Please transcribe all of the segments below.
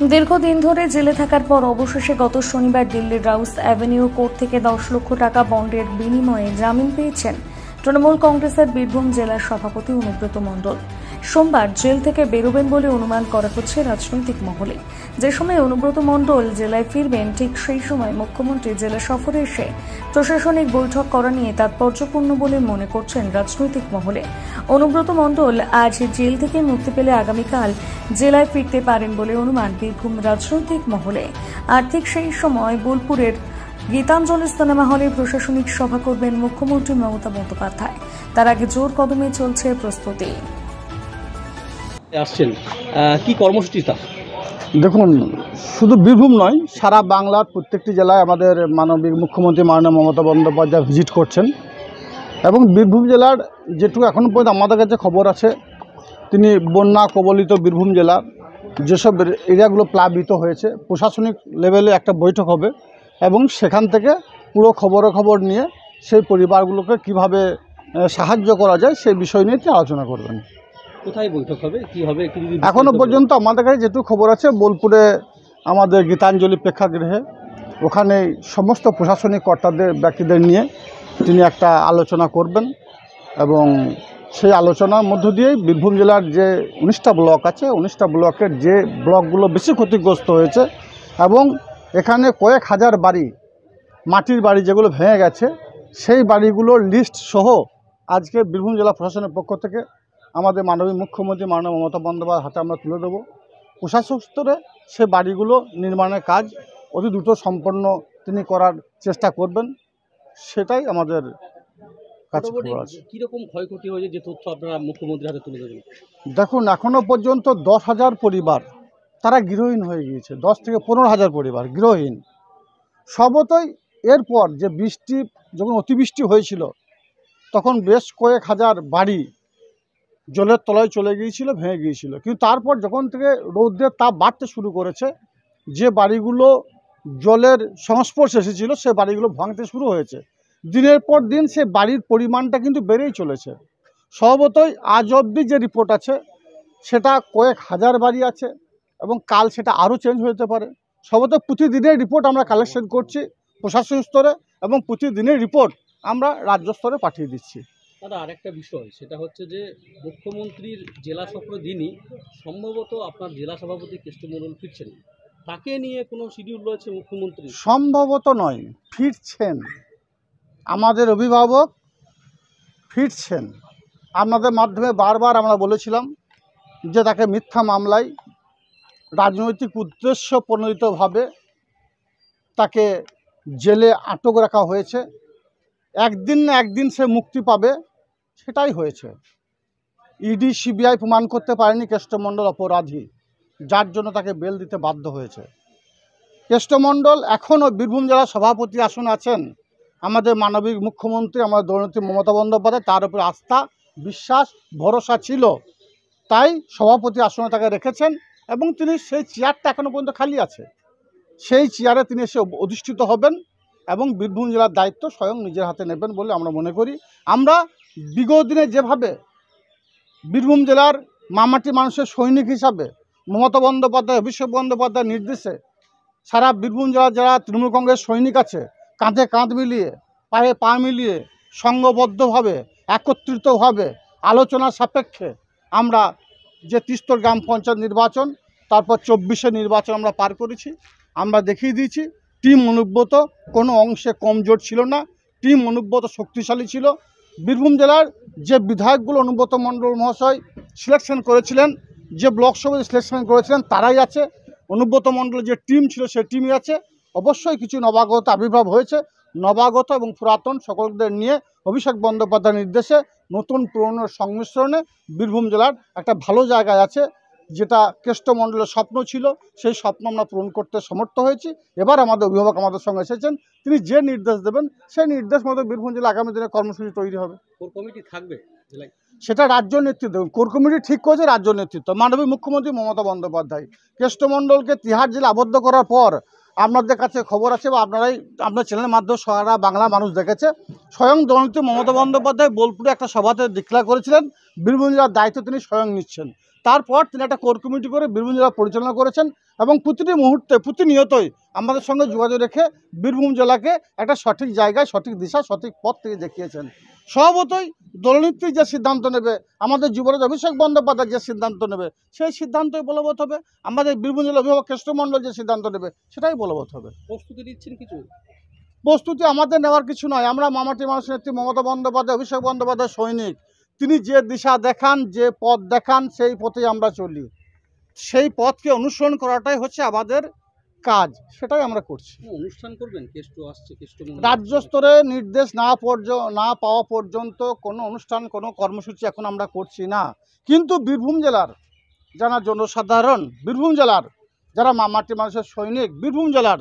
দীর্ঘদিন ধরে জেলে থাকার পর অবশেষে গত শনিবার দিল্লির রাউস অ্যাভিনিউ কোর্ট থেকে 10 লক্ষ টাকা বন্ডের বিনিময়ে জামিন পেয়েছেন তৃণমূল কংগ্রেসের বীরভূম জেলার সভাপতি অনুব্রত মণ্ডল। সোমবার জেল থেকে বেরোবেন বলে অনুমান করা হচ্ছে রাজনৈতিক মহলে। যে সময় অনুব্রত মণ্ডল জেলায় ফিরবেন ঠিক সেই সময় মুখ্যমন্ত্রী জেলা সফরে এসে প্রশাসনিক বৈঠক করা নিয়ে তাৎপর্যপূর্ণ বলে মনে করছেন রাজনৈতিক মহলে। অনুব্রত মণ্ডল আজ জেল থেকে মুক্তি পেলে আগামীকাল জেলায় ফিরতে পারেন বলে অনুমান বীরভূম রাজনৈতিক মহলে। আর ঠিক সেই সময় বোলপুরের গীতাঞ্জলি সিনেমা হলে প্রশাসনিক সভা করবেন মুখ্যমন্ত্রী মমতা বন্দ্যোপাধ্যায়। তার আগে জোর কদমে চলছে প্রস্তুতি। আসছেন কি কর্মসূচিটা? দেখুন, শুধু বীরভূম নয়, সারা বাংলার প্রত্যেকটি জেলায় আমাদের মাননীয় মুখ্যমন্ত্রী মাননীয় মমতা বন্দ্যোপাধ্যায় ভিজিট করছেন এবং বীরভূম জেলার যেটুকু এখনও পর্যন্ত আমাদের কাছে খবর আছে, তিনি বন্যা কবলিত বীরভূম জেলার যেসব এরিয়াগুলো প্লাবিত হয়েছে প্রশাসনিক লেভেলে একটা বৈঠক হবে এবং সেখান থেকে পুরো খবর নিয়ে সেই পরিবারগুলোকে কিভাবে সাহায্য করা যায় সেই বিষয় নিয়ে তিনি আলোচনা করবেন। কোথায় বৈঠক হবে, কি হবে? এখনও পর্যন্ত আমাদের কাছে যেটুকু খবর আছে, বোলপুরে আমাদের গীতাঞ্জলি প্রেক্ষাগৃহে, ওখানে সমস্ত প্রশাসনিক কর্তাদের ব্যক্তিদের নিয়ে তিনি একটা আলোচনা করবেন এবং সেই আলোচনার মধ্য দিয়েই বীরভূম জেলার যে 19টা ব্লক আছে, 19টা ব্লকের যে ব্লকগুলো বেশি ক্ষতিগ্রস্ত হয়েছে এবং এখানে কয়েক হাজার বাড়ি, মাটির বাড়ি যেগুলো ভেঙে গেছে, সেই বাড়িগুলোর লিস্ট সহ আজকে বীরভূম জেলা প্রশাসনের পক্ষ থেকে আমাদের মাননীয় মুখ্যমন্ত্রী মাননীয় মমতা বন্দ্যোপাধ্যায়ের হাতে আমরা তুলে দেবো। প্রশাসক স্তরে সে বাড়িগুলো নির্মাণের কাজ অতি দ্রুত সম্পন্ন তিনি করার চেষ্টা করবেন, সেটাই আমাদের কাছে খবর আছে। কীরকম ক্ষয়ক্ষতি হয়েছে যে তথ্য আপনারা মুখ্যমন্ত্রীর হাতে তুলে দেবেন? দেখুন, এখনও পর্যন্ত 10,000 পরিবার তারা গৃহহীন হয়ে গিয়েছে, 10 থেকে 15,000 পরিবার গৃহহীন। সর্বতই এরপর যে বৃষ্টি, যখন অতিবৃষ্টি হয়েছিল তখন বেশ কয়েক হাজার বাড়ি জলের তলায় চলে গিয়েছিল, ভেঙে গিয়েছিল। কিন্তু তারপর যখন থেকে রৌদ্রের তাপ বাড়তে শুরু করেছে, যে বাড়িগুলো জলের সংস্পর্শে এসেছিল সে বাড়িগুলো ভাঙতে শুরু হয়েছে। দিনের পর দিন সে বাড়ির পরিমাণটা কিন্তু বেড়েই চলেছে। স্বভাবতই আজ অবধি যে রিপোর্ট আছে সেটা কয়েক হাজার বাড়ি আছে এবং কাল সেটা আরও চেঞ্জ হতে পারে। স্বভাবত প্রতিদিনের রিপোর্ট আমরা কালেকশন করছি প্রশাসন স্তরে এবং প্রতিদিনের রিপোর্ট আমরা রাজ্য স্তরে পাঠিয়ে দিচ্ছি। দাদা, আরেকটা বিষয়, সেটা হচ্ছে যে মুখ্যমন্ত্রীর জেলা সফরের দিনই সম্ভবত আপনার জেলা সভাপতি কৃষ্ণ মণ্ডল ফিরছেন, তাকে নিয়ে কোনো শিডিউল রয়েছে মুখ্যমন্ত্রী? সম্ভবত নয়, ফিরছেন। আমাদের অভিভাবক ফিরছেন। আপনাদের মাধ্যমে বারবার আমরা বলেছিলাম যে তাকে মিথ্যা মামলায় রাজনৈতিক উদ্দেশ্য প্রণোদিতভাবে তাকে জেলে আটক রাখা হয়েছে। একদিন না একদিন সে মুক্তি পাবে, সেটাই হয়েছে। ইডি সিবিআই প্রমাণ করতে পারেনি কৃষ্ণ মণ্ডল অপরাধী, যার জন্য তাকে বেল দিতে বাধ্য হয়েছে। কৃষ্ণ মণ্ডল এখনও বীরভূম জেলার সভাপতি আসনে আছেন। আমাদের মানবিক মুখ্যমন্ত্রী আমাদের দলনেত্রী মমতা বন্দ্যোপাধ্যায় তার উপরে আস্থা, বিশ্বাস, ভরসা ছিল, তাই সভাপতি আসনে তাকে রেখেছেন এবং তিনি সেই চেয়ারটা এখনও পর্যন্ত খালি আছে। সেই চেয়ারে তিনি এসে অধিষ্ঠিত হবেন এবং বীরভূম জেলার দায়িত্ব স্বয়ং নিজের হাতে নেবেন বলে আমরা মনে করি। আমরা বিগত দিনে যেভাবে বীরভূম জেলার মামাটি মানুষের সৈনিক হিসাবে মমতা বন্দ্যোপাধ্যায়, অভিষেক বন্দ্যোপাধ্যায়ের নির্দেশে সারা বীরভূম জেলার যারা তৃণমূল কংগ্রেস সৈনিক আছে, কাঁধে কাঁধ মিলিয়ে, পায়ে পা মিলিয়ে, সংঘবদ্ধভাবে, একত্রিতভাবে, আলোচনা সাপেক্ষে আমরা যে ৩০ গ্রাম পঞ্চায়েত নির্বাচন, তারপর ২৪শে নির্বাচন আমরা পার করেছি। আমরা দেখিয়ে দিয়েছি টিম অনুব্রত কোনো অংশে কমজোর ছিল না, টিম অনুব্রত শক্তিশালী ছিল। বীরভূম জেলার যে বিধায়কগুলো অনুব্রত মণ্ডল মহাশয় সিলেকশন করেছিলেন, যে ব্লক সভায় সিলেকশন করেছিলেন তারাই আছে। অনুব্রত মণ্ডলের যে টিম ছিল সে টিমই আছে। অবশ্যই কিছু নবাগত আবির্ভাব হয়েছে, নবাগত এবং পুরাতন সকলদের নিয়ে অভিষেক বন্দ্যোপাধ্যায়ের নির্দেশে নতুন পুরনোর সংমিশ্রণে বীরভূম জেলার একটা ভালো জায়গায় আছে। যেটা কৃষ্ণ মণ্ডলের স্বপ্ন ছিল, সেই স্বপ্ন আমরা পূরণ করতে সমর্থ হয়েছি। এবার আমাদের অভিভাবক আমাদের সঙ্গে এসেছেন, তিনি যে নির্দেশ দেবেন সেই নির্দেশ মতো বীরভূম জেলা আগামী দিনে কর্মসূচি তৈরি হবে। কোর কমিটি থাকবে জেলায়? সেটা রাজ্য নেতৃত্ব, কোর কমিটি ঠিক করেছে রাজ্য নেতৃত্ব, মাননীয় মুখ্যমন্ত্রী মমতা বন্দ্যোপাধ্যায়। কৃষ্ণ মণ্ডলকে তিহার জেলে আবদ্ধ করার পর আপনাদের কাছে খবর আছে বা আপনার চ্যানেলের মাধ্যমে সারা বাংলা মানুষ দেখেছে, স্বয়ং দলনেত্রী মমতা বন্দ্যোপাধ্যায় বোলপুরে একটা সভাতে ডিক্লেয়ার করেছিলেন বীরভূম জেলার দায়িত্ব তিনি স্বয়ং নিচ্ছেন। তারপর তিনি একটা কোর কমিটি করে বীরভূম জেলা পরিচালনা করেছেন এবং প্রতিটি মুহূর্তে প্রতিনিয়তই আমাদের সঙ্গে যোগাযোগ রেখে বীরভূম জেলাকে একটা সঠিক জায়গায়, সঠিক দিশা, সঠিক পথ থেকে দেখিয়েছেন। স্বভাবতই দলনেত্রী যে সিদ্ধান্ত নেবে, আমাদের যুবরাজ অভিষেক বন্দ্যোপাধ্যায় যে সিদ্ধান্ত নেবে, সেই সিদ্ধান্তই বলবৎ হবে। আমাদের বীরভূম জেলা অভিভাবক কৃষ্ণমণ্ডল যে সিদ্ধান্ত নেবে, সেটাই বলবৎ হবে। প্রস্তুতি নিচ্ছেন কিছু? প্রস্তুতি আমাদের নেওয়ার কিছু নয়। আমরা মামাটি মানুষের নেত্রী মমতা বন্দ্যোপাধ্যায়, অভিষেক বন্দ্যোপাধ্যায় সৈনিক। তিনি যে দিশা দেখান, যে পথ দেখান, সেই পথেই আমরা চলি। সেই পথকে অনুসরণ করাটাই হচ্ছে আমাদের কাজ, সেটাই আমরা করছি। কোনো অনুষ্ঠান করবেন? কেষ্ট আসছে, কেষ্টমণ্ডল রাজ্য স্তরে নির্দেশ না পাওয়া পর্যন্ত কোনো অনুষ্ঠান, কোনো কর্মসূচি এখন আমরা করছি না। কিন্তু বীরভূম জেলার যারা জনসাধারণ, বীরভূম জেলার যারা মামাটি মানুষের সৈনিক, বীরভূম জেলার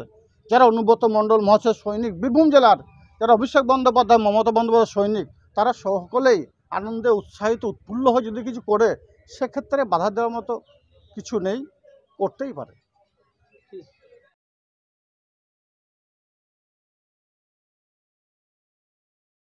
যারা অনুব্রত মণ্ডল মহাশয়ের সৈনিক, বীরভূম জেলার যারা অভিষেক বন্দ্যোপাধ্যায়, মমতা বন্দ্যোপাধ্যায় সৈনিক, তারা সকলেই আনন্দে উৎসাহিত, উৎফুল্ল হয়ে যদি কিছু করে, সেক্ষেত্রে বাধা দেওয়ার মতো কিছু নেই, করতেই পারে।